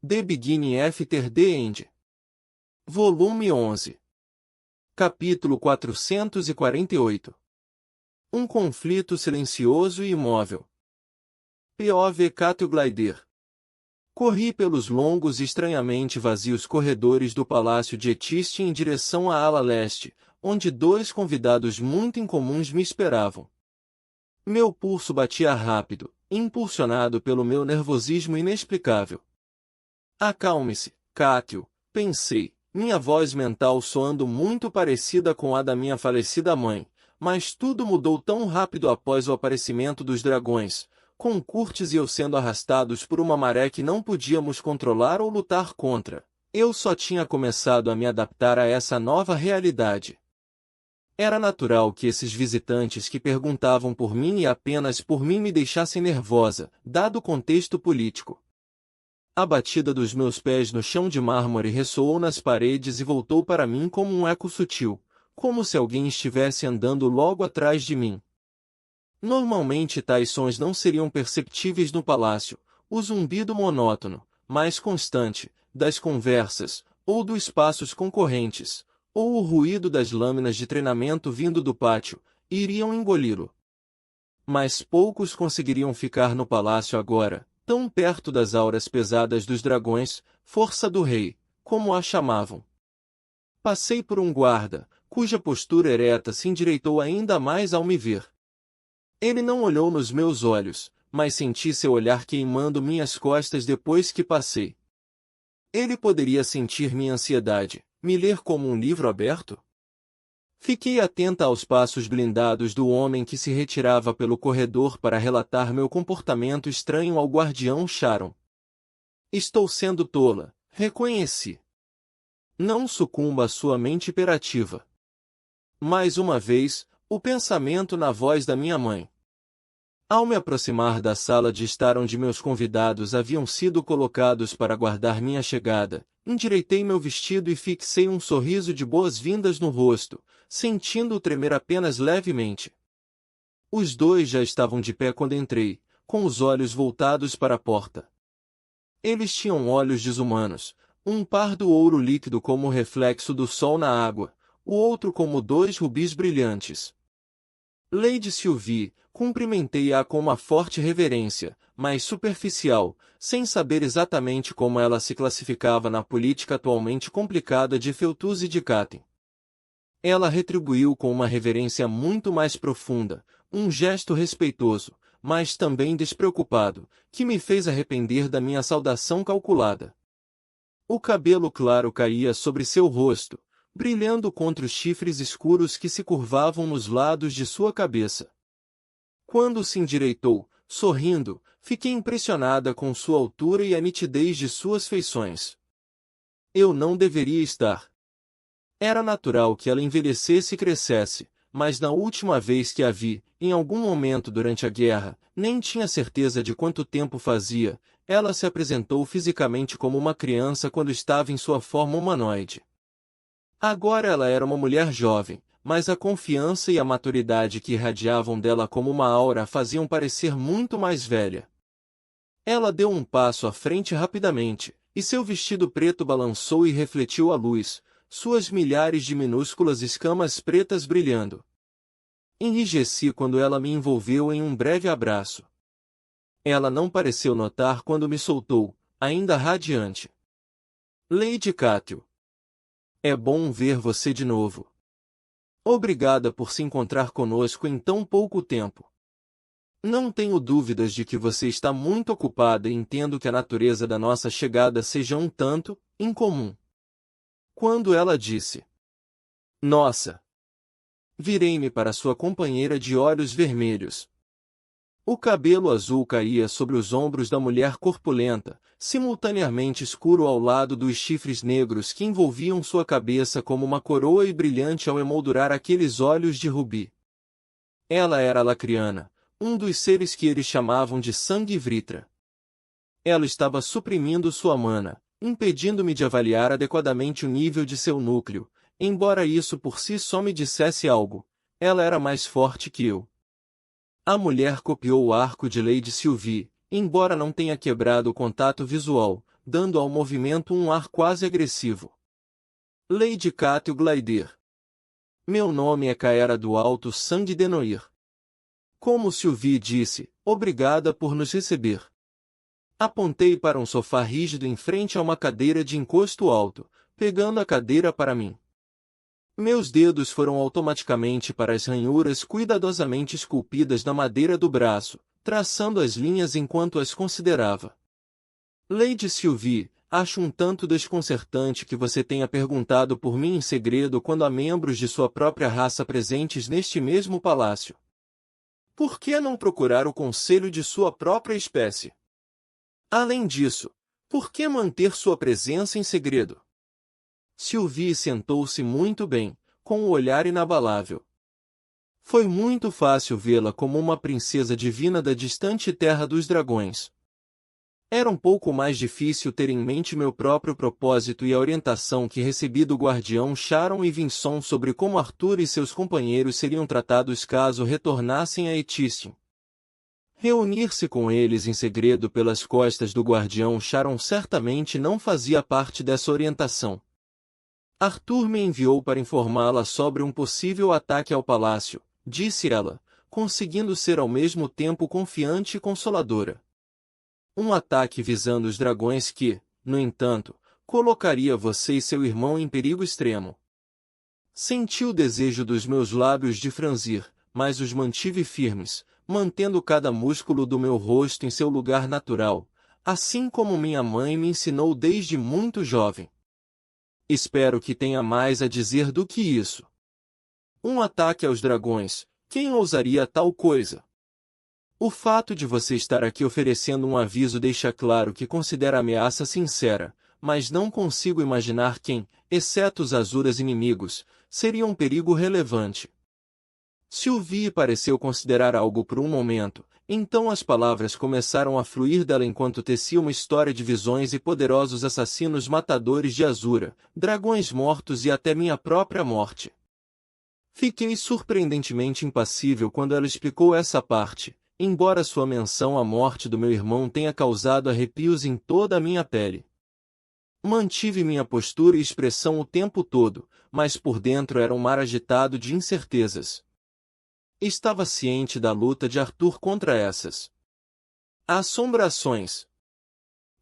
The Beginning After the End. Volume 11. Capítulo 448. Um conflito silencioso e imóvel. POV Cattle Glider. Corri pelos longos e estranhamente vazios corredores do palácio de Etiste em direção à ala leste, onde dois convidados muito incomuns me esperavam. Meu pulso batia rápido, impulsionado pelo meu nervosismo inexplicável. Acalme-se, Cátio, pensei, minha voz mental soando muito parecida com a da minha falecida mãe, mas tudo mudou tão rápido após o aparecimento dos dragões, com Curtis e eu sendo arrastados por uma maré que não podíamos controlar ou lutar contra. Eu só tinha começado a me adaptar a essa nova realidade. Era natural que esses visitantes que perguntavam por mim e apenas por mim me deixassem nervosa, dado o contexto político. A batida dos meus pés no chão de mármore ressoou nas paredes e voltou para mim como um eco sutil, como se alguém estivesse andando logo atrás de mim. Normalmente tais sons não seriam perceptíveis no palácio, o zumbido monótono, mas constante, das conversas, ou dos passos concorrentes, ou o ruído das lâminas de treinamento vindo do pátio, iriam engoli-lo. Mas poucos conseguiriam ficar no palácio agora, tão perto das auras pesadas dos dragões, força do rei, como a chamavam. Passei por um guarda, cuja postura ereta se endireitou ainda mais ao me ver. Ele não olhou nos meus olhos, mas senti seu olhar queimando minhas costas depois que passei. Ele poderia sentir minha ansiedade, me ler como um livro aberto? Fiquei atenta aos passos blindados do homem que se retirava pelo corredor para relatar meu comportamento estranho ao guardião Sharon. Estou sendo tola, reconheci. Não sucumba à sua mente hiperativa. Mais uma vez, o pensamento na voz da minha mãe. Ao me aproximar da sala de estar onde meus convidados haviam sido colocados para aguardar minha chegada, endireitei meu vestido e fixei um sorriso de boas-vindas no rosto, sentindo-o tremer apenas levemente. Os dois já estavam de pé quando entrei, com os olhos voltados para a porta. Eles tinham olhos desumanos, um pardo ouro líquido como o reflexo do sol na água, o outro como dois rubis brilhantes. Lady Sylvie, cumprimentei-a com uma forte reverência, mas superficial, sem saber exatamente como ela se classificava na política atualmente complicada de Feltuz e de Caten. Ela retribuiu com uma reverência muito mais profunda, um gesto respeitoso, mas também despreocupado, que me fez arrepender da minha saudação calculada. O cabelo claro caía sobre seu rosto, brilhando contra os chifres escuros que se curvavam nos lados de sua cabeça. Quando se endireitou, sorrindo, fiquei impressionada com sua altura e a nitidez de suas feições. Eu não deveria estar. Era natural que ela envelhecesse e crescesse, mas na última vez que a vi, em algum momento durante a guerra, nem tinha certeza de quanto tempo fazia, ela se apresentou fisicamente como uma criança quando estava em sua forma humanoide. Agora ela era uma mulher jovem, mas a confiança e a maturidade que irradiavam dela como uma aura a faziam parecer muito mais velha. Ela deu um passo à frente rapidamente, e seu vestido preto balançou e refletiu a luz, suas milhares de minúsculas escamas pretas brilhando. Enrijeci quando ela me envolveu em um breve abraço. Ela não pareceu notar quando me soltou, ainda radiante. Lady Cátio. É bom ver você de novo. Obrigada por se encontrar conosco em tão pouco tempo. Não tenho dúvidas de que você está muito ocupada e entendo que a natureza da nossa chegada seja um tanto incomum. Quando ela disse: Nossa! Virei-me para sua companheira de olhos vermelhos. O cabelo azul caía sobre os ombros da mulher corpulenta, simultaneamente escuro ao lado dos chifres negros que envolviam sua cabeça como uma coroa e brilhante ao emoldurar aqueles olhos de rubi. Ela era Lacriana, um dos seres que eles chamavam de sangue Vritra. Ela estava suprimindo sua mana, impedindo-me de avaliar adequadamente o nível de seu núcleo, embora isso por si só me dissesse algo. Ela era mais forte que eu. A mulher copiou o arco de Lady Sylvie, embora não tenha quebrado o contato visual, dando ao movimento um ar quase agressivo. Lady Cátio Glider. Meu nome é Caera do Alto Sangue de Noir. Como Sylvie disse, obrigada por nos receber. Apontei para um sofá rígido em frente a uma cadeira de encosto alto, pegando a cadeira para mim. Meus dedos foram automaticamente para as ranhuras cuidadosamente esculpidas na madeira do braço, traçando as linhas enquanto as considerava. Lady Sylvie, acho um tanto desconcertante que você tenha perguntado por mim em segredo quando há membros de sua própria raça presentes neste mesmo palácio. Por que não procurar o conselho de sua própria espécie? Além disso, por que manter sua presença em segredo? Sylvie sentou-se muito bem, com o olhar inabalável. Foi muito fácil vê-la como uma princesa divina da distante terra dos dragões. Era um pouco mais difícil ter em mente meu próprio propósito e a orientação que recebi do guardião Sharon e Vinson sobre como Arthur e seus companheiros seriam tratados caso retornassem a Etistin. Reunir-se com eles em segredo pelas costas do guardião Sharon certamente não fazia parte dessa orientação. Arthur me enviou para informá-la sobre um possível ataque ao palácio, disse ela, conseguindo ser ao mesmo tempo confiante e consoladora. Um ataque visando os dragões que, no entanto, colocaria você e seu irmão em perigo extremo. Senti o desejo dos meus lábios de franzir, mas os mantive firmes, mantendo cada músculo do meu rosto em seu lugar natural, assim como minha mãe me ensinou desde muito jovem. Espero que tenha mais a dizer do que isso. Um ataque aos dragões, quem ousaria tal coisa? O fato de você estar aqui oferecendo um aviso deixa claro que considera a ameaça sincera, mas não consigo imaginar quem, exceto os Azuras inimigos, seria um perigo relevante. Sylvie pareceu considerar algo por um momento, então as palavras começaram a fluir dela enquanto tecia uma história de visões e poderosos assassinos matadores de Azura, dragões mortos e até minha própria morte. Fiquei surpreendentemente impassível quando ela explicou essa parte, embora sua menção à morte do meu irmão tenha causado arrepios em toda a minha pele. Mantive minha postura e expressão o tempo todo, mas por dentro era um mar agitado de incertezas. Estava ciente da luta de Arthur contra essas assombrações.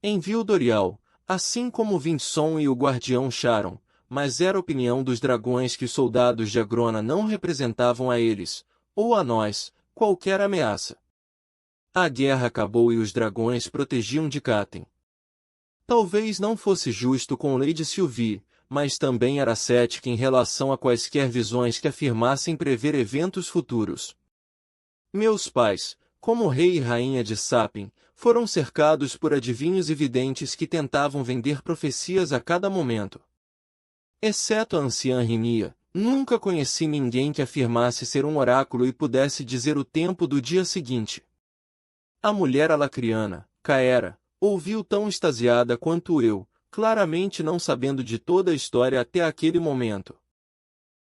Envio Dorial, assim como Vinson e o Guardião Sharon, mas era a opinião dos dragões que os soldados de Agrona não representavam a eles, ou a nós, qualquer ameaça. A guerra acabou e os dragões protegiam de Catem. Talvez não fosse justo com Lady Sylvie, mas também era cética em relação a quaisquer visões que afirmassem prever eventos futuros. Meus pais, como rei e rainha de Sapin, foram cercados por adivinhos e videntes que tentavam vender profecias a cada momento. Exceto a anciã Rimia, nunca conheci ninguém que afirmasse ser um oráculo e pudesse dizer o tempo do dia seguinte. A mulher alacriana, Caera, ouviu tão extasiada quanto eu, claramente não sabendo de toda a história até aquele momento.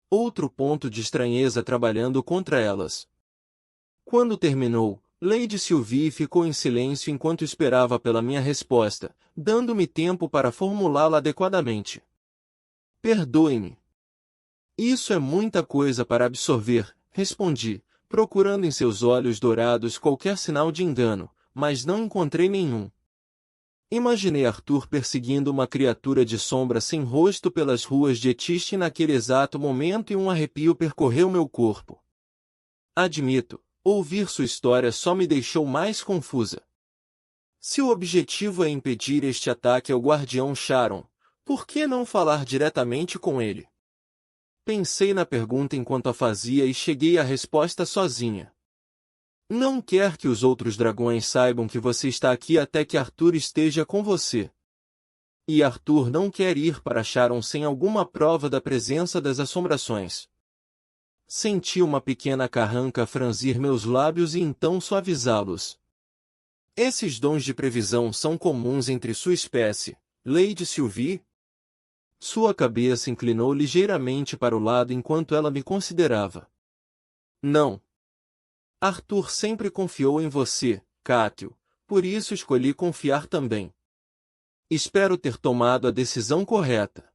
Outro ponto de estranheza trabalhando contra elas. Quando terminou, Lady Sylvie ficou em silêncio enquanto esperava pela minha resposta, dando-me tempo para formulá-la adequadamente. Perdoe-me. Isso é muita coisa para absorver, respondi, procurando em seus olhos dourados qualquer sinal de engano, mas não encontrei nenhum. Imaginei Arthur perseguindo uma criatura de sombra sem rosto pelas ruas de Etistin naquele exato momento e um arrepio percorreu meu corpo. Admito, ouvir sua história só me deixou mais confusa. Se o objetivo é impedir este ataque ao guardião Sharon, por que não falar diretamente com ele? Pensei na pergunta enquanto a fazia e cheguei à resposta sozinha. Não quer que os outros dragões saibam que você está aqui até que Arthur esteja com você. E Arthur não quer ir para Sharon sem alguma prova da presença das assombrações. Senti uma pequena carranca franzir meus lábios e então suavizá-los. Esses dons de previsão são comuns entre sua espécie, Lady Sylvie? Sua cabeça inclinou ligeiramente para o lado enquanto ela me considerava. Não. Arthur sempre confiou em você, Cátio, por isso escolhi confiar também. Espero ter tomado a decisão correta.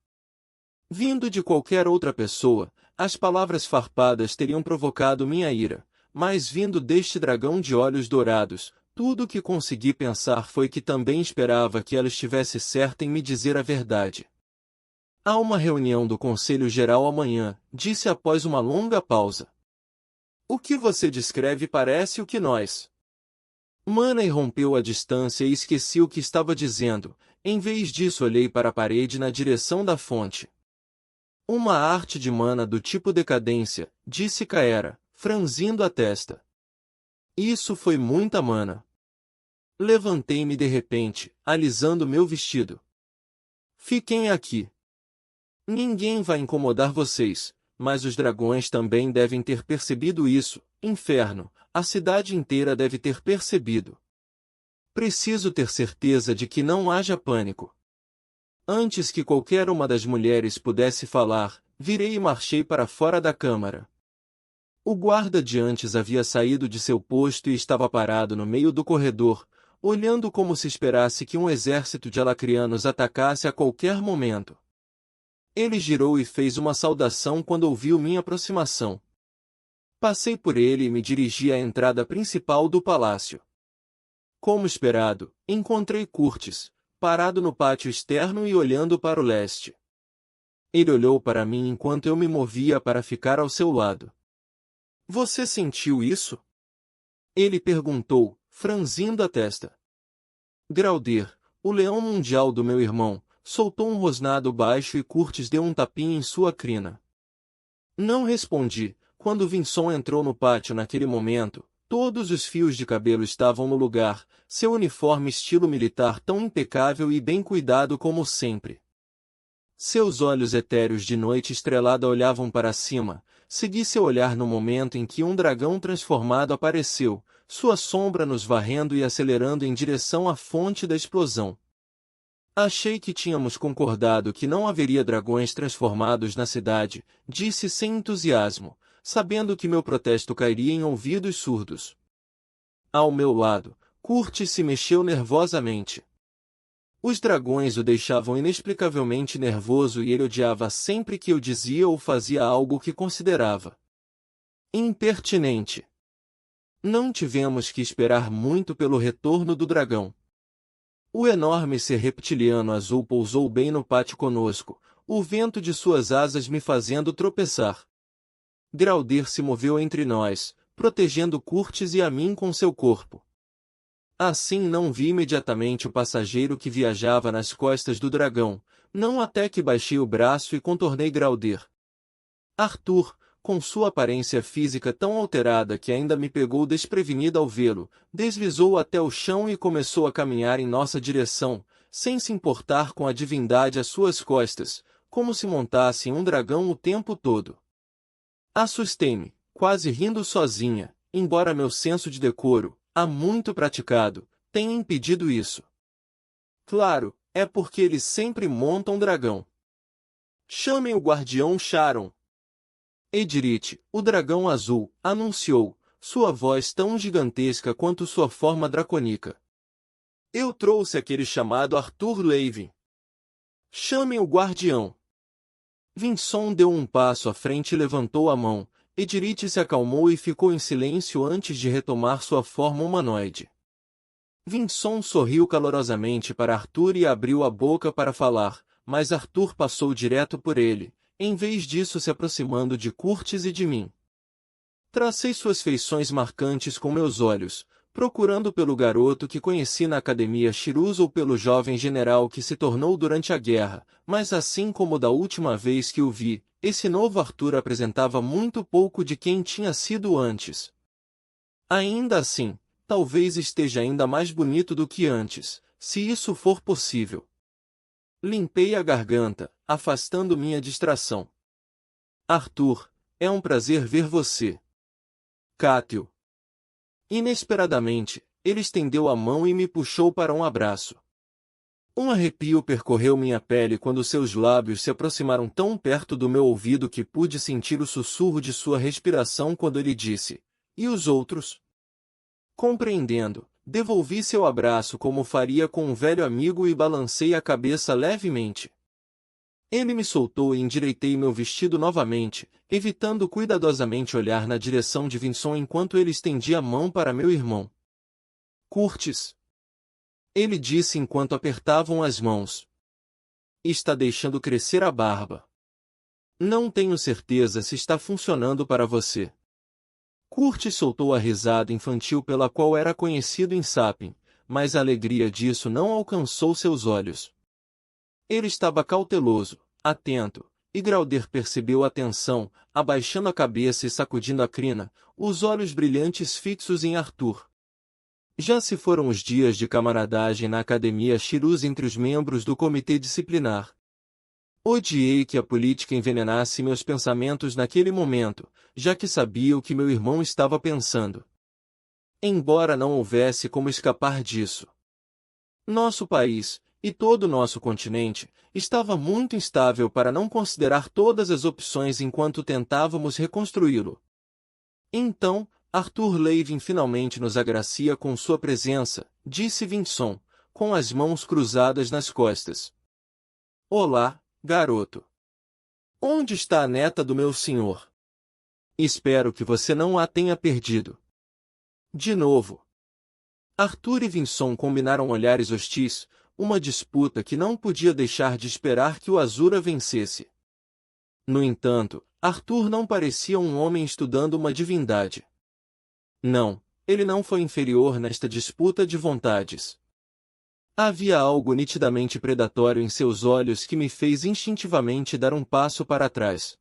Vindo de qualquer outra pessoa, as palavras farpadas teriam provocado minha ira, mas vindo deste dragão de olhos dourados, tudo o que consegui pensar foi que também esperava que ela estivesse certa em me dizer a verdade. Há uma reunião do Conselho Geral amanhã, disse após uma longa pausa. O que você descreve parece o que nós. Manei rompeu a distância e esqueci o que estava dizendo. Em vez disso olhei para a parede na direção da fonte. Uma arte de mana do tipo decadência, disse Kaera, franzindo a testa. Isso foi muita mana. Levantei-me de repente, alisando meu vestido. Fiquem aqui. Ninguém vai incomodar vocês, mas os dragões também devem ter percebido isso. Inferno, a cidade inteira deve ter percebido. Preciso ter certeza de que não haja pânico. Antes que qualquer uma das mulheres pudesse falar, virei e marchei para fora da câmara. O guarda de antes havia saído de seu posto e estava parado no meio do corredor, olhando como se esperasse que um exército de alacrianos atacasse a qualquer momento. Ele girou e fez uma saudação quando ouviu minha aproximação. Passei por ele e me dirigi à entrada principal do palácio. Como esperado, encontrei Curtis, parado no pátio externo e olhando para o leste. Ele olhou para mim enquanto eu me movia para ficar ao seu lado. Você sentiu isso? Ele perguntou, franzindo a testa. Graudir, o leão mundial do meu irmão, soltou um rosnado baixo e Curtis deu um tapinha em sua crina. Não respondi. Quando Vinson entrou no pátio naquele momento, todos os fios de cabelo estavam no lugar, seu uniforme estilo militar tão impecável e bem cuidado como sempre. Seus olhos etéreos de noite estrelada olhavam para cima, segui seu olhar no momento em que um dragão transformado apareceu, sua sombra nos varrendo e acelerando em direção à fonte da explosão. Achei que tínhamos concordado que não haveria dragões transformados na cidade, disse sem entusiasmo, sabendo que meu protesto cairia em ouvidos surdos. Ao meu lado, Curtis se mexeu nervosamente. Os dragões o deixavam inexplicavelmente nervoso e ele odiava sempre que eu dizia ou fazia algo que considerava impertinente. Não tivemos que esperar muito pelo retorno do dragão. O enorme ser reptiliano azul pousou bem no pátio conosco, o vento de suas asas me fazendo tropeçar. Graudir se moveu entre nós, protegendo Curtis e a mim com seu corpo. Assim não vi imediatamente o passageiro que viajava nas costas do dragão, não até que baixei o braço e contornei Graudir. Arthur, com sua aparência física tão alterada que ainda me pegou desprevenida ao vê-lo, deslizou até o chão e começou a caminhar em nossa direção, sem se importar com a divindade às suas costas, como se montasse em um dragão o tempo todo. Assustei-me, quase rindo sozinha, embora meu senso de decoro, há muito praticado, tenha impedido isso. Claro, é porque eles sempre montam dragão. Chamem o guardião Charon. Edrit, o dragão azul, anunciou, sua voz tão gigantesca quanto sua forma dracônica. Eu trouxe aquele chamado Arthur Levin. Chamem o guardião. Vinson deu um passo à frente e levantou a mão. Edrit se acalmou e ficou em silêncio antes de retomar sua forma humanoide. Vinson sorriu calorosamente para Arthur e abriu a boca para falar, mas Arthur passou direto por ele, em vez disso se aproximando de Curtis e de mim. Tracei suas feições marcantes com meus olhos, procurando pelo garoto que conheci na academia Shiruz ou pelo jovem general que se tornou durante a guerra, mas assim como da última vez que o vi, esse novo Arthur apresentava muito pouco de quem tinha sido antes. Ainda assim, talvez esteja ainda mais bonito do que antes, se isso for possível. Limpei a garganta, afastando minha distração. Arthur, é um prazer ver você. Cátio. Inesperadamente, ele estendeu a mão e me puxou para um abraço. Um arrepio percorreu minha pele quando seus lábios se aproximaram tão perto do meu ouvido que pude sentir o sussurro de sua respiração quando ele disse, e os outros? Compreendendo, devolvi seu abraço como faria com um velho amigo e balancei a cabeça levemente. Ele me soltou e endireitei meu vestido novamente, evitando cuidadosamente olhar na direção de Vinson enquanto ele estendia a mão para meu irmão. Curtis, ele disse enquanto apertavam as mãos. Está deixando crescer a barba. Não tenho certeza se está funcionando para você. Curtis soltou a risada infantil pela qual era conhecido em Sapien, mas a alegria disso não alcançou seus olhos. Ele estava cauteloso, atento, e Grauder percebeu a tensão, abaixando a cabeça e sacudindo a crina, os olhos brilhantes fixos em Arthur. Já se foram os dias de camaradagem na Academia Chirus entre os membros do comitê disciplinar. Odiei que a política envenenasse meus pensamentos naquele momento, já que sabia o que meu irmão estava pensando. Embora não houvesse como escapar disso. Nosso país, e todo o nosso continente, estava muito instável para não considerar todas as opções enquanto tentávamos reconstruí-lo. Então, Arthur Levin finalmente nos agracia com sua presença, disse Vinson, com as mãos cruzadas nas costas. Olá, garoto. Onde está a neta do meu senhor? Espero que você não a tenha perdido. De novo. Arthur e Vinson combinaram olhares hostis, uma disputa que não podia deixar de esperar que o Azura vencesse. No entanto, Arthur não parecia um homem estudando uma divindade. Não, ele não foi inferior nesta disputa de vontades. Havia algo nitidamente predatório em seus olhos que me fez instintivamente dar um passo para trás.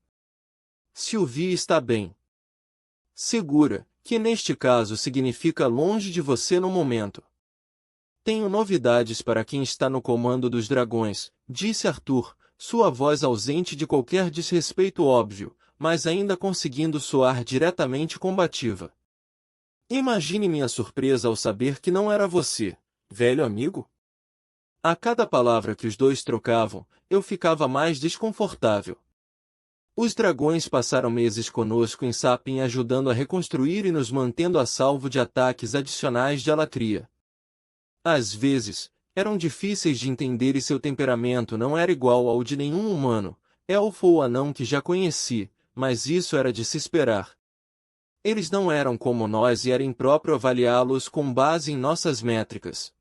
Sylvie está bem. Segura, que neste caso significa longe de você no momento. Tenho novidades para quem está no comando dos dragões, disse Arthur, sua voz ausente de qualquer desrespeito óbvio, mas ainda conseguindo soar diretamente combativa. Imagine minha surpresa ao saber que não era você, velho amigo. A cada palavra que os dois trocavam, eu ficava mais desconfortável. Os dragões passaram meses conosco em Sapien ajudando a reconstruir e nos mantendo a salvo de ataques adicionais de Alatria. Às vezes, eram difíceis de entender e seu temperamento não era igual ao de nenhum humano, elfo ou anão que já conheci, mas isso era de se esperar. Eles não eram como nós e era impróprio avaliá-los com base em nossas métricas.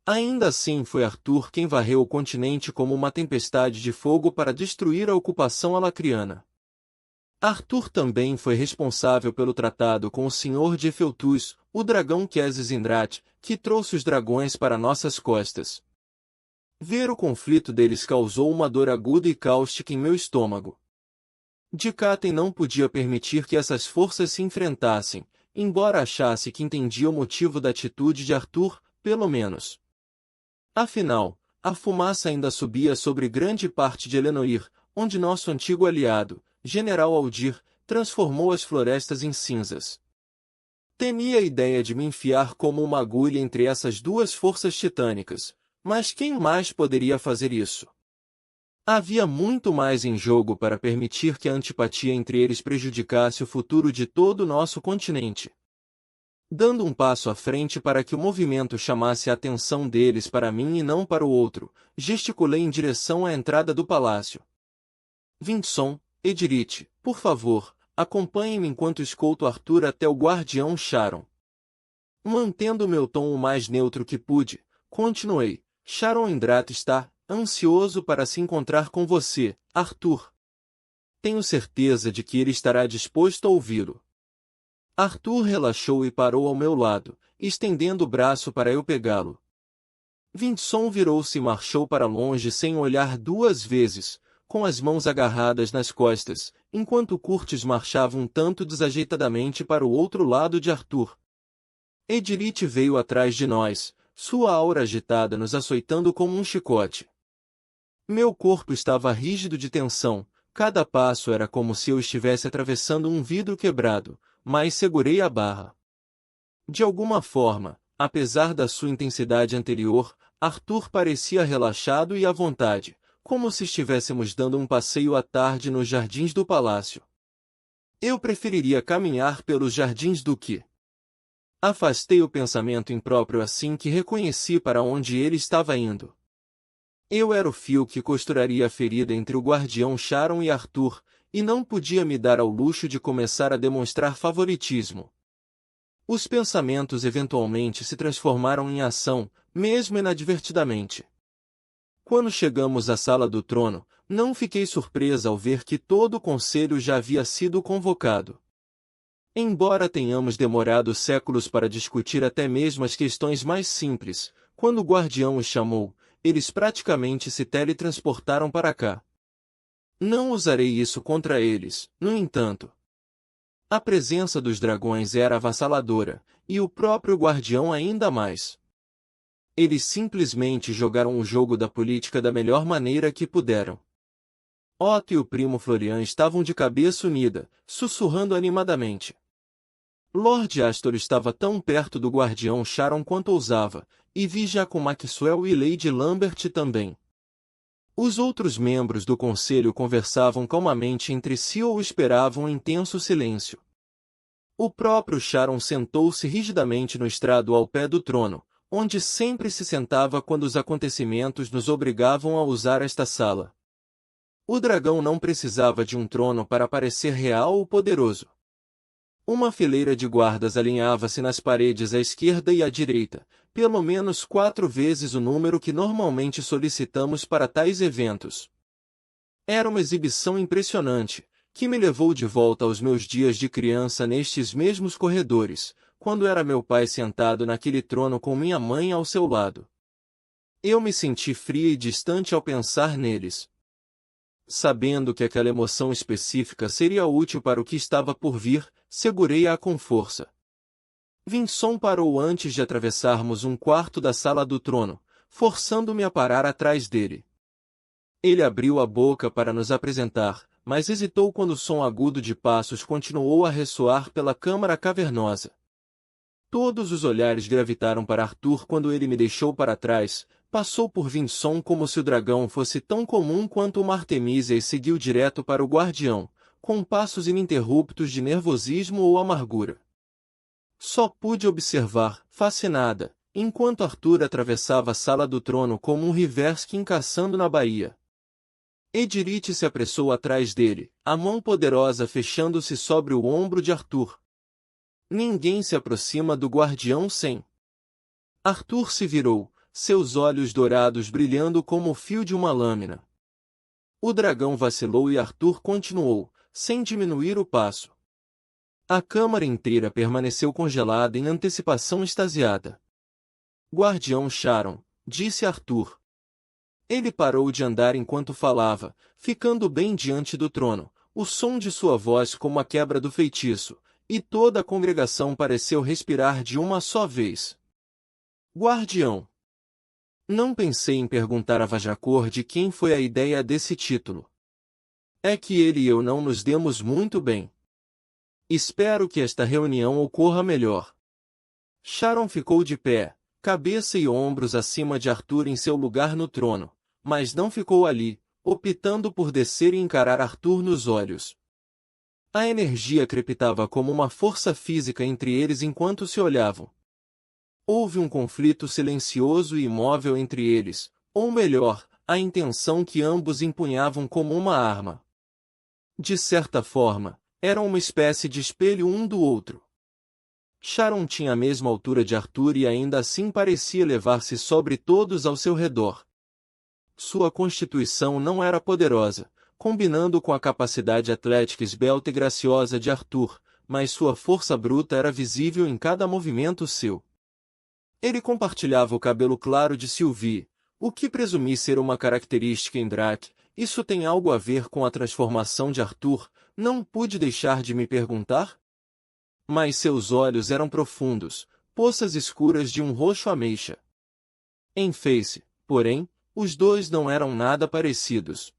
Ainda assim foi Arthur quem varreu o continente como uma tempestade de fogo para destruir a ocupação alacriana. Arthur também foi responsável pelo tratado com o Senhor de Efeltus, o dragão Queses Indrat, que trouxe os dragões para nossas costas. Ver o conflito deles causou uma dor aguda e cáustica em meu estômago. Dikaten não podia permitir que essas forças se enfrentassem, embora achasse que entendia o motivo da atitude de Arthur, pelo menos. Afinal, a fumaça ainda subia sobre grande parte de Elenoir, onde nosso antigo aliado, General Aldir, transformou as florestas em cinzas. Temia a ideia de me enfiar como uma agulha entre essas duas forças titânicas, mas quem mais poderia fazer isso? Havia muito mais em jogo para permitir que a antipatia entre eles prejudicasse o futuro de todo o nosso continente. Dando um passo à frente para que o movimento chamasse a atenção deles para mim e não para o outro, gesticulei em direção à entrada do palácio. Vinson, Edrith, por favor, acompanhem-me enquanto escolto Arthur até o guardião Sharon. Mantendo meu tom o mais neutro que pude, continuei. Sharon Indrat está ansioso para se encontrar com você, Arthur. Tenho certeza de que ele estará disposto a ouvi-lo. Arthur relaxou e parou ao meu lado, estendendo o braço para eu pegá-lo. Vinson virou-se e marchou para longe sem olhar duas vezes, com as mãos agarradas nas costas, enquanto Curtis marchava um tanto desajeitadamente para o outro lado de Arthur. Edrith veio atrás de nós, sua aura agitada nos açoitando como um chicote. Meu corpo estava rígido de tensão, cada passo era como se eu estivesse atravessando um vidro quebrado, mas segurei a barra. De alguma forma, apesar da sua intensidade anterior, Arthur parecia relaxado e à vontade, como se estivéssemos dando um passeio à tarde nos jardins do palácio. Eu preferiria caminhar pelos jardins do que Afastei o pensamento impróprio assim que reconheci para onde ele estava indo. Eu era o fio que costuraria a ferida entre o guardião Sharon e Arthur, e não podia me dar ao luxo de começar a demonstrar favoritismo. Os pensamentos eventualmente se transformaram em ação, mesmo inadvertidamente. Quando chegamos à sala do trono, não fiquei surpresa ao ver que todo o conselho já havia sido convocado. Embora tenhamos demorado séculos para discutir até mesmo as questões mais simples, quando o guardião os chamou, eles praticamente se teletransportaram para cá. Não usarei isso contra eles, no entanto. A presença dos dragões era avassaladora, e o próprio guardião ainda mais. Eles simplesmente jogaram o jogo da política da melhor maneira que puderam. Otto e o primo Florian estavam de cabeça unida, sussurrando animadamente. Lord Astor estava tão perto do guardião Sharon quanto ousava, e vi já com Maxwell e Lady Lambert também. Os outros membros do conselho conversavam calmamente entre si ou esperavam em tenso silêncio. O próprio Sharon sentou-se rigidamente no estrado ao pé do trono, onde sempre se sentava quando os acontecimentos nos obrigavam a usar esta sala. O dragão não precisava de um trono para parecer real ou poderoso. Uma fileira de guardas alinhava-se nas paredes à esquerda e à direita, pelo menos 4 vezes o número que normalmente solicitamos para tais eventos. Era uma exibição impressionante, que me levou de volta aos meus dias de criança nestes mesmos corredores, quando era meu pai sentado naquele trono com minha mãe ao seu lado. Eu me senti fria e distante ao pensar neles. Sabendo que aquela emoção específica seria útil para o que estava por vir, segurei-a com força. Vinson parou antes de atravessarmos um quarto da sala do trono, forçando-me a parar atrás dele. Ele abriu a boca para nos apresentar, mas hesitou quando o som agudo de passos continuou a ressoar pela câmara cavernosa. Todos os olhares gravitaram para Arthur quando ele me deixou para trás, passou por Vinson como se o dragão fosse tão comum quanto uma Artemisia e seguiu direto para o guardião, com passos ininterruptos de nervosismo ou amargura. Só pude observar, fascinada, enquanto Arthur atravessava a sala do trono como um Riversky caçando na baía. Ediritte se apressou atrás dele, a mão poderosa fechando-se sobre o ombro de Arthur. Ninguém se aproxima do guardião sem. Arthur se virou, seus olhos dourados brilhando como o fio de uma lâmina. O dragão vacilou e Arthur continuou, sem diminuir o passo. A câmara inteira permaneceu congelada em antecipação extasiada. Guardião Sharon, disse Arthur. Ele parou de andar enquanto falava, ficando bem diante do trono, o som de sua voz como a quebra do feitiço, e toda a congregação pareceu respirar de uma só vez. Guardião. Não pensei em perguntar a Vajacor de quem foi a ideia desse título. É que ele e eu não nos demos muito bem. Espero que esta reunião ocorra melhor. Sharon ficou de pé, cabeça e ombros acima de Arthur em seu lugar no trono, mas não ficou ali, optando por descer e encarar Arthur nos olhos. A energia crepitava como uma força física entre eles enquanto se olhavam. Houve um conflito silencioso e imóvel entre eles, ou melhor, a intenção que ambos empunhavam como uma arma. De certa forma, eram uma espécie de espelho um do outro. Sharon tinha a mesma altura de Arthur e ainda assim parecia elevar-se sobre todos ao seu redor. Sua constituição não era poderosa, combinando com a capacidade atlética esbelta e graciosa de Arthur, mas sua força bruta era visível em cada movimento seu. Ele compartilhava o cabelo claro de Sylvie, o que presumi ser uma característica em Drac. Isso tem algo a ver com a transformação de Arthur? Não pude deixar de me perguntar. Mas seus olhos eram profundos, poças escuras de um roxo ameixa. Em face, porém, os dois não eram nada parecidos.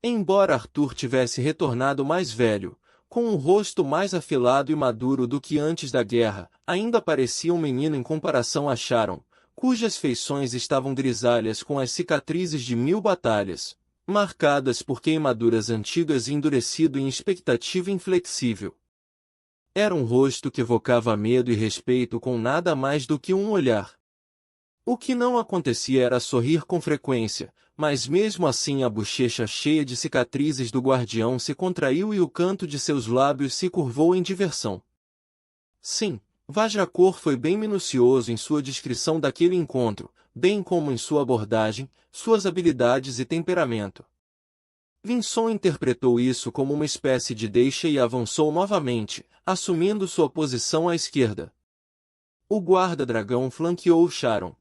Embora Arthur tivesse retornado mais velho, com um rosto mais afilado e maduro do que antes da guerra, ainda parecia um menino em comparação a Sharon, cujas feições estavam grisalhas com as cicatrizes de 1000 batalhas, marcadas por queimaduras antigas e endurecido em expectativa inflexível. Era um rosto que evocava medo e respeito com nada mais do que um olhar. O que não acontecia era sorrir com frequência, mas mesmo assim a bochecha cheia de cicatrizes do guardião se contraiu e o canto de seus lábios se curvou em diversão. Sim, Vajrakor foi bem minucioso em sua descrição daquele encontro, bem como em sua abordagem, suas habilidades e temperamento. Vinson interpretou isso como uma espécie de deixa e avançou novamente, assumindo sua posição à esquerda. O guarda-dragão flanqueou Sharon.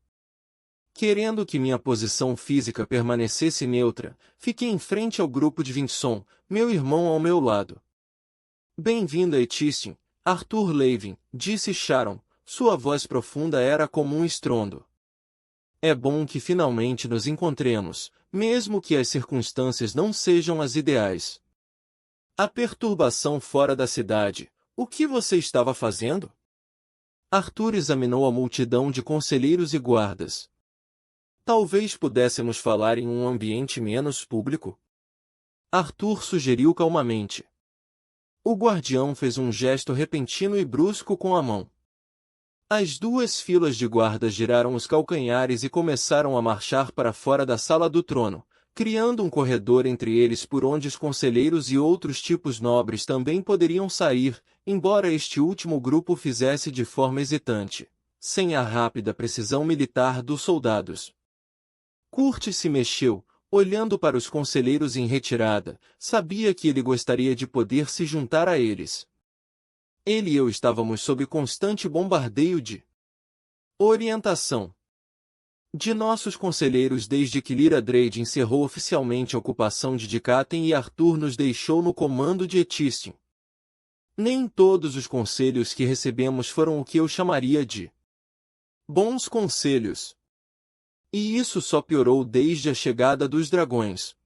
Querendo que minha posição física permanecesse neutra, fiquei em frente ao grupo de Vinson, meu irmão ao meu lado. Bem-vindo a Etistin, Arthur Levin, disse Sharon, sua voz profunda era como um estrondo. É bom que finalmente nos encontremos, mesmo que as circunstâncias não sejam as ideais. A perturbação fora da cidade, o que você estava fazendo? Arthur examinou a multidão de conselheiros e guardas. Talvez pudéssemos falar em um ambiente menos público? Arthur sugeriu calmamente. O guardião fez um gesto repentino e brusco com a mão. As duas filas de guardas giraram os calcanhares e começaram a marchar para fora da sala do trono, criando um corredor entre eles por onde os conselheiros e outros tipos nobres também poderiam sair, embora este último grupo fizesse de forma hesitante, sem a rápida precisão militar dos soldados. Curtis se mexeu, olhando para os conselheiros em retirada, sabia que ele gostaria de poder se juntar a eles. Ele e eu estávamos sob constante bombardeio de orientação de nossos conselheiros desde que Lyra Drade encerrou oficialmente a ocupação de Dikaten e Arthur nos deixou no comando de Etistin. Nem todos os conselhos que recebemos foram o que eu chamaria de bons conselhos. E isso só piorou desde a chegada dos dragões.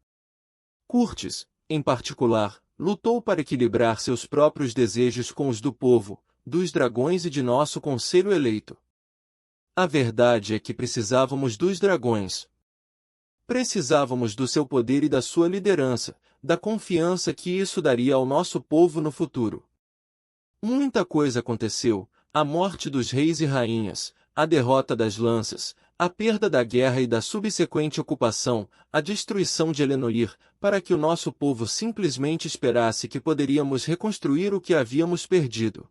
Curtis, em particular, lutou para equilibrar seus próprios desejos com os do povo, dos dragões e de nosso conselho eleito. A verdade é que precisávamos dos dragões. Precisávamos do seu poder e da sua liderança, da confiança que isso daria ao nosso povo no futuro. Muita coisa aconteceu, a morte dos reis e rainhas, a derrota das lanças, a perda da guerra e da subsequente ocupação, a destruição de Elenoir, para que o nosso povo simplesmente esperasse que poderíamos reconstruir o que havíamos perdido.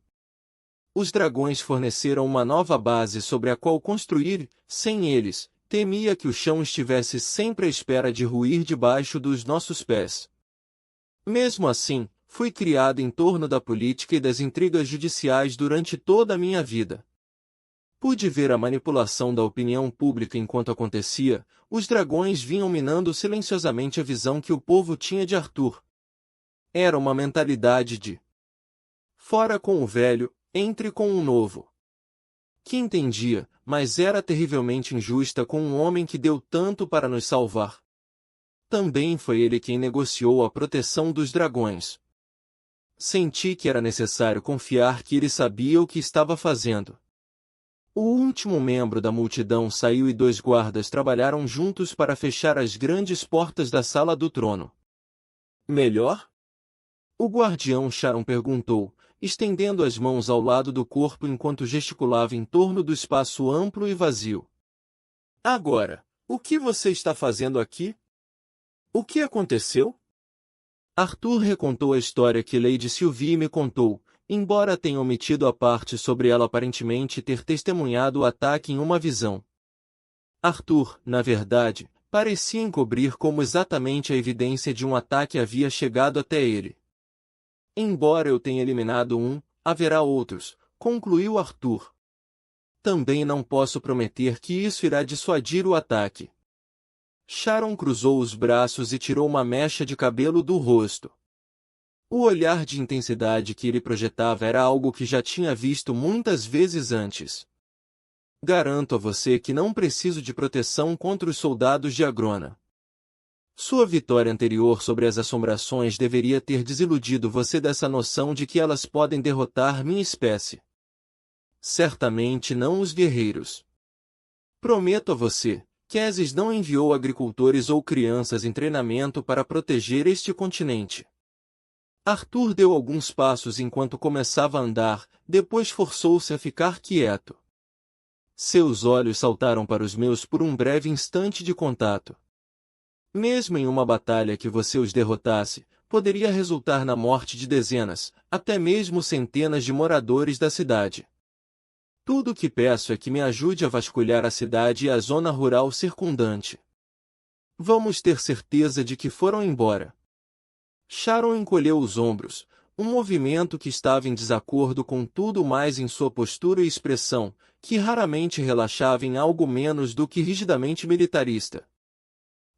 Os dragões forneceram uma nova base sobre a qual construir, sem eles, temia que o chão estivesse sempre à espera de ruir debaixo dos nossos pés. Mesmo assim, fui criado em torno da política e das intrigas judiciais durante toda a minha vida. Pude ver a manipulação da opinião pública enquanto acontecia, os dragões vinham minando silenciosamente a visão que o povo tinha de Arthur. Era uma mentalidade de fora com o velho, entre com o novo. Que entendia, mas era terrivelmente injusta com um homem que deu tanto para nos salvar. Também foi ele quem negociou a proteção dos dragões. Senti que era necessário confiar que ele sabia o que estava fazendo. O último membro da multidão saiu e 2 guardas trabalharam juntos para fechar as grandes portas da sala do trono. Melhor? O guardião Sharon perguntou, estendendo as mãos ao lado do corpo enquanto gesticulava em torno do espaço amplo e vazio. Agora, o que você está fazendo aqui? O que aconteceu? Arthur recontou a história que Lady Sylvie me contou, embora tenha omitido a parte sobre ela aparentemente ter testemunhado o ataque em uma visão. Arthur, na verdade, parecia encobrir como exatamente a evidência de um ataque havia chegado até ele. Embora eu tenha eliminado um, haverá outros, concluiu Arthur. Também não posso prometer que isso irá dissuadir o ataque. Sharon cruzou os braços e tirou uma mecha de cabelo do rosto. O olhar de intensidade que ele projetava era algo que já tinha visto muitas vezes antes. Garanto a você que não preciso de proteção contra os soldados de Agrona. Sua vitória anterior sobre as assombrações deveria ter desiludido você dessa noção de que elas podem derrotar minha espécie. Certamente não os guerreiros. Prometo a você, Kézis não enviou agricultores ou crianças em treinamento para proteger este continente. Arthur deu alguns passos enquanto começava a andar, depois forçou-se a ficar quieto. Seus olhos saltaram para os meus por um breve instante de contato. Mesmo em uma batalha que você os derrotasse, poderia resultar na morte de dezenas, até mesmo centenas de moradores da cidade. Tudo o que peço é que me ajude a vasculhar a cidade e a zona rural circundante. Vamos ter certeza de que foram embora. Sharon encolheu os ombros, um movimento que estava em desacordo com tudo mais em sua postura e expressão, que raramente relaxava em algo menos do que rigidamente militarista.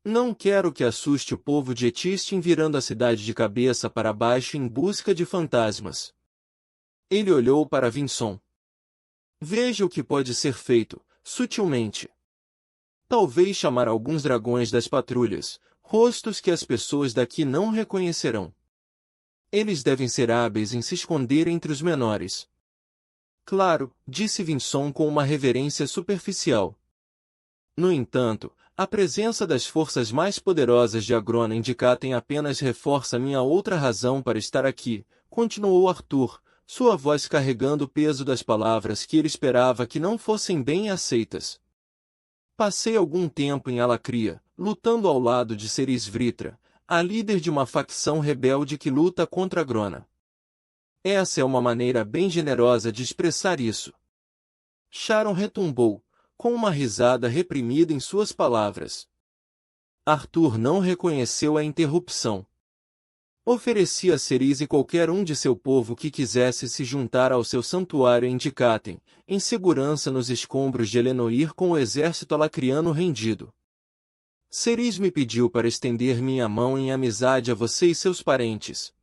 Não quero que assuste o povo de Etistin virando a cidade de cabeça para baixo em busca de fantasmas. Ele olhou para Vinson. Veja o que pode ser feito, sutilmente. Talvez chamar alguns dragões das patrulhas, rostos que as pessoas daqui não reconhecerão. Eles devem ser hábeis em se esconder entre os menores. Claro, disse Vinson com uma reverência superficial. No entanto, a presença das forças mais poderosas de Agrona Indicatem apenas reforça minha outra razão para estar aqui, continuou Arthur, sua voz carregando o peso das palavras que ele esperava que não fossem bem aceitas. Passei algum tempo em Alacria, lutando ao lado de Ceres Vritra, a líder de uma facção rebelde que luta contra Agrona. Essa é uma maneira bem generosa de expressar isso. Sharon retumbou, com uma risada reprimida em suas palavras. Arthur não reconheceu a interrupção. Oferecia a Ceres e qualquer um de seu povo que quisesse se juntar ao seu santuário em Dicatem, em segurança nos escombros de Elenoir com o exército alacriano rendido. Ceres me pediu para estender minha mão em amizade a você e seus parentes.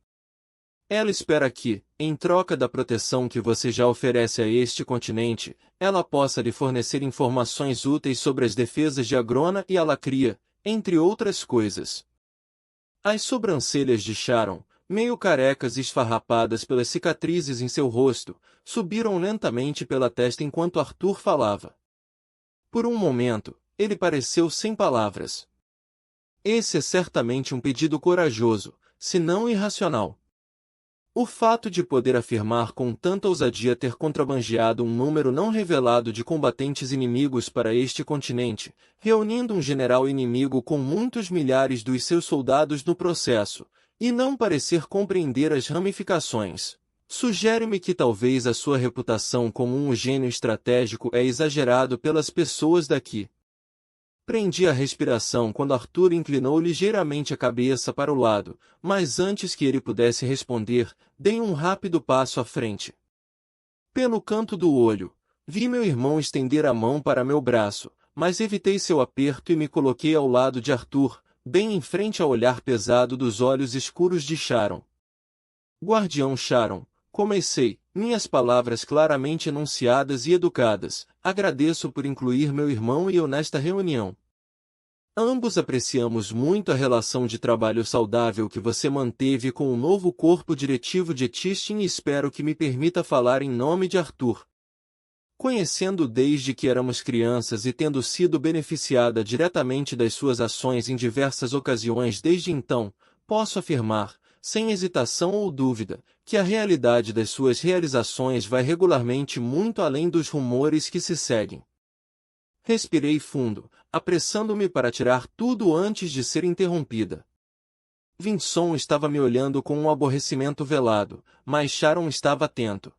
Ela espera que, em troca da proteção que você já oferece a este continente, ela possa lhe fornecer informações úteis sobre as defesas de Agrona e Alacria, entre outras coisas. As sobrancelhas de Sharon, meio carecas e esfarrapadas pelas cicatrizes em seu rosto, subiram lentamente pela testa enquanto Arthur falava. Por um momento, ele pareceu sem palavras. Esse é certamente um pedido corajoso, se não irracional. O fato de poder afirmar com tanta ousadia ter contrabandeado um número não revelado de combatentes inimigos para este continente, reunindo um general inimigo com muitos milhares dos seus soldados no processo, e não parecer compreender as ramificações, sugere-me que talvez a sua reputação como um gênio estratégico é exagerado pelas pessoas daqui. Prendi a respiração quando Arthur inclinou ligeiramente a cabeça para o lado, mas antes que ele pudesse responder, dei um rápido passo à frente. Pelo canto do olho, vi meu irmão estender a mão para meu braço, mas evitei seu aperto e me coloquei ao lado de Arthur, bem em frente ao olhar pesado dos olhos escuros de Sharon. Guardião Sharon, comecei, minhas palavras claramente enunciadas e educadas, agradeço por incluir meu irmão e eu nesta reunião. Ambos apreciamos muito a relação de trabalho saudável que você manteve com o novo corpo diretivo de Etistin e espero que me permita falar em nome de Arthur. Conhecendo-o desde que éramos crianças e tendo sido beneficiada diretamente das suas ações em diversas ocasiões desde então, posso afirmar, sem hesitação ou dúvida, que a realidade das suas realizações vai regularmente muito além dos rumores que se seguem. Respirei fundo, apressando-me para tirar tudo antes de ser interrompida. Vinson estava me olhando com um aborrecimento velado, mas Sharon estava atento.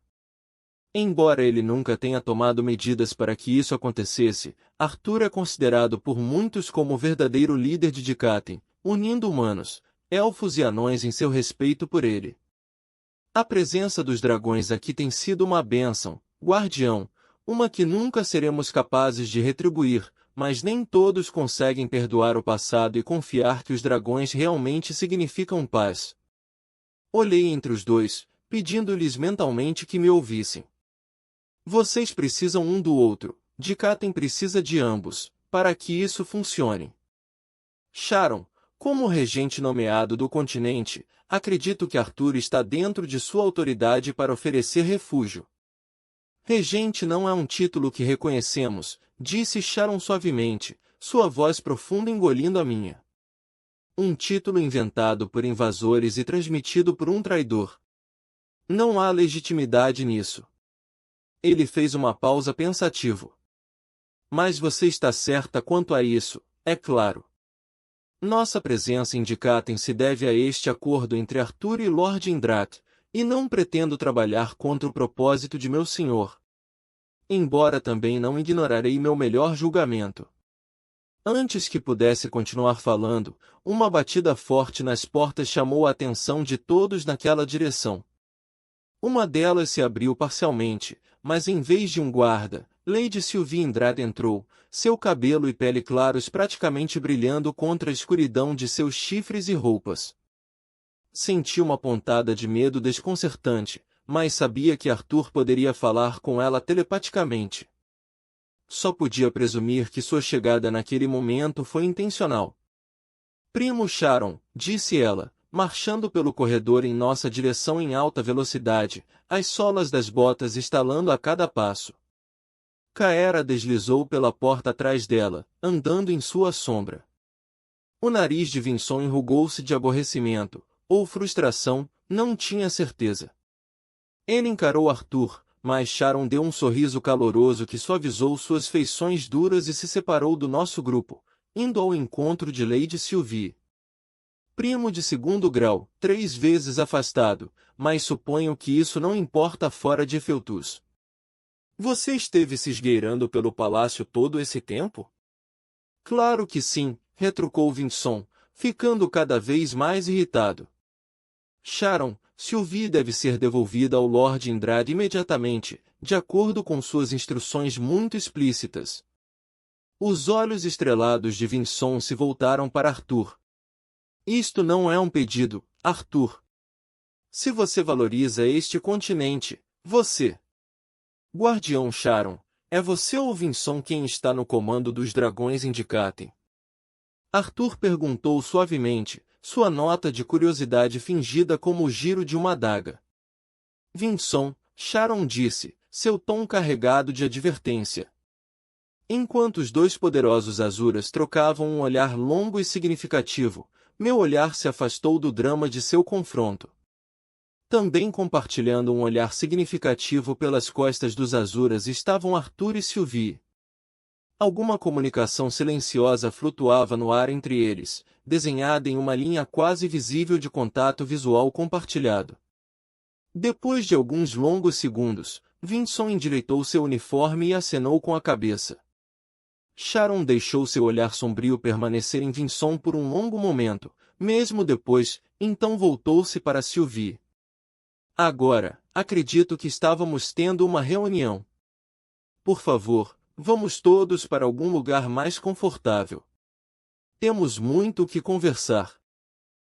Embora ele nunca tenha tomado medidas para que isso acontecesse, Arthur é considerado por muitos como o verdadeiro líder de Dicatem, unindo humanos, elfos e anões em seu respeito por ele. A presença dos dragões aqui tem sido uma bênção, guardião, uma que nunca seremos capazes de retribuir, mas nem todos conseguem perdoar o passado e confiar que os dragões realmente significam paz. Olhei entre os dois, pedindo-lhes mentalmente que me ouvissem. Vocês precisam um do outro, Dicatem precisa de ambos, para que isso funcione. Sharon, como regente nomeado do continente, acredito que Arthur está dentro de sua autoridade para oferecer refúgio. Regente não é um título que reconhecemos, disse Sharon suavemente, sua voz profunda engolindo a minha. Um título inventado por invasores e transmitido por um traidor. Não há legitimidade nisso. Ele fez uma pausa pensativo. Mas você está certa quanto a isso, é claro. Nossa presença em Dikaten se deve a este acordo entre Arthur e Lord Indrat, e não pretendo trabalhar contra o propósito de meu senhor. Embora também não ignorarei meu melhor julgamento. Antes que pudesse continuar falando, uma batida forte nas portas chamou a atenção de todos naquela direção. Uma delas se abriu parcialmente, mas em vez de um guarda, Lady Sylvie Indrat entrou, seu cabelo e pele claros praticamente brilhando contra a escuridão de seus chifres e roupas. Senti uma pontada de medo desconcertante, mas sabia que Arthur poderia falar com ela telepaticamente. Só podia presumir que sua chegada naquele momento foi intencional. Primo Sharon, disse ela, marchando pelo corredor em nossa direção em alta velocidade, as solas das botas estalando a cada passo. Kaera deslizou pela porta atrás dela, andando em sua sombra. O nariz de Vinson enrugou-se de aborrecimento, ou frustração, não tinha certeza. Ele encarou Arthur, mas Sharon deu um sorriso caloroso que suavizou suas feições duras e se separou do nosso grupo, indo ao encontro de Lady Sylvie. Primo de segundo grau, 3 vezes afastado, mas suponho que isso não importa fora de Efeltus. Você esteve se esgueirando pelo palácio todo esse tempo? Claro que sim, retrucou Vinson, ficando cada vez mais irritado. Sharon, Sylvie deve ser devolvida ao Lord Indrat imediatamente, de acordo com suas instruções muito explícitas. Os olhos estrelados de Vinson se voltaram para Arthur. Isto não é um pedido, Arthur. Se você valoriza este continente, você... Guardião Sharon, é você ou Vinson quem está no comando dos dragões em Dikaten? Arthur perguntou suavemente, sua nota de curiosidade fingida como o giro de uma adaga. Vinson, Sharon disse, seu tom carregado de advertência. Enquanto os dois poderosos Azuras trocavam um olhar longo e significativo, meu olhar se afastou do drama de seu confronto. Também compartilhando um olhar significativo pelas costas dos Azuras estavam Arthur e Sylvie. Alguma comunicação silenciosa flutuava no ar entre eles, desenhada em uma linha quase visível de contato visual compartilhado. Depois de alguns longos segundos, Vinson endireitou seu uniforme e acenou com a cabeça. Sharon deixou seu olhar sombrio permanecer em Vinson por um longo momento, mesmo depois, então voltou-se para Sylvie. Agora, acredito que estávamos tendo uma reunião. Por favor, vamos todos para algum lugar mais confortável. Temos muito o que conversar.